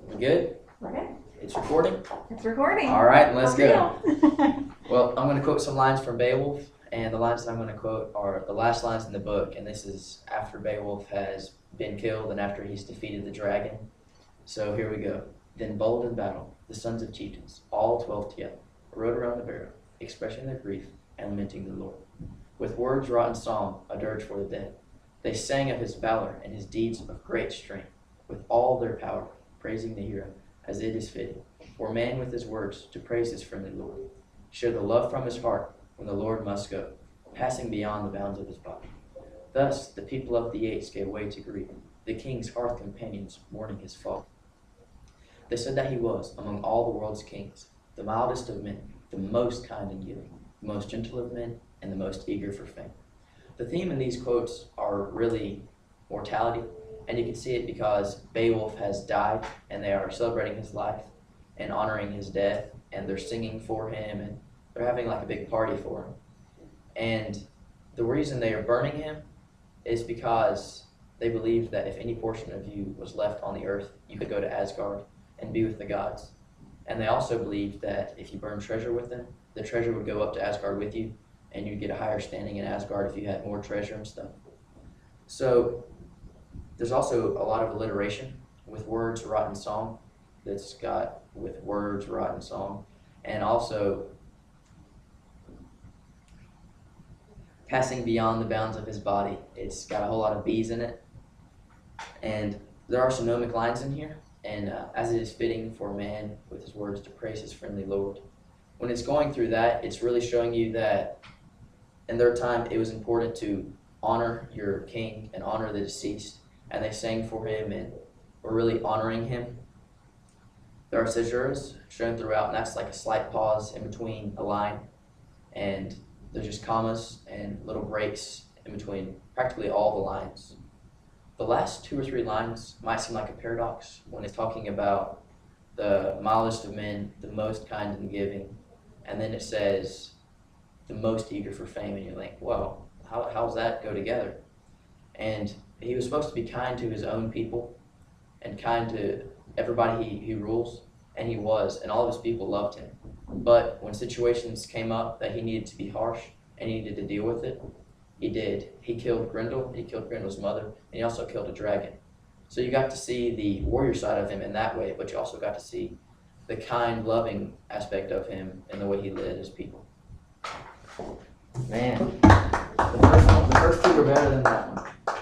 We good? Okay. It's recording? It's recording. All right, let's For go. real. Well, I'm going to quote some lines from Beowulf, and the lines that I'm going to quote are the last lines in the book, and this is after Beowulf has been killed and after he's defeated the dragon. So here we go. Then bold in battle, the sons of chieftains, all 12 together, rode around the barrow, expressing their grief and lamenting the Lord. With words wrought in song, a dirge for the dead, they sang of his valor and his deeds of great strength, with all their power, praising the hero, as it is fitting, for man with his words to praise his friendly Lord. Share the love from his heart when the Lord must go, passing beyond the bounds of his body. Thus the people of the Yates gave way to grief, the king's hearth companions mourning his fall. They said that he was, among all the world's kings, the mildest of men, the most kind and giving, the most gentle of men, and the most eager for fame. The theme in these quotes are really mortality, and you can see it because Beowulf has died, and they are celebrating his life and honoring his death, and they're singing for him, and they're having like a big party for him. And the reason they are burning him is because they believed that if any portion of you was left on the earth, you could go to Asgard and be with the gods. And they also believed that if you burn treasure with them, the treasure would go up to Asgard with you, and you'd get a higher standing in Asgard if you had more treasure and stuff. So there's also a lot of alliteration with words wrought in song that's got with words wrought in song, and also passing beyond the bounds of his body. It's got a whole lot of B's in it, and there are some gnomic lines in here, and as it is fitting for man with his words to praise his friendly Lord. When it's going through that, it's really showing you that in their time it was important to honor your king and honor the deceased, and they sang for him and were really honoring him. There are caesuras shown throughout, and that's like a slight pause in between a line, and there's just commas and little breaks in between practically all the lines. The last 2 or 3 lines might seem like a paradox when it's talking about the mildest of men, the most kind and giving, and then it says the most eager for fame, and you're like, well, how does that go together? And he was supposed to be kind to his own people and kind to everybody he rules, and he was, and all of his people loved him. But when situations came up that he needed to be harsh and he needed to deal with it, he did. He killed Grendel, he killed Grendel's mother, and he also killed a dragon. So you got to see the warrior side of him in that way, but you also got to see the kind, loving aspect of him and the way he led his people. Man, the first 2 were better than that one.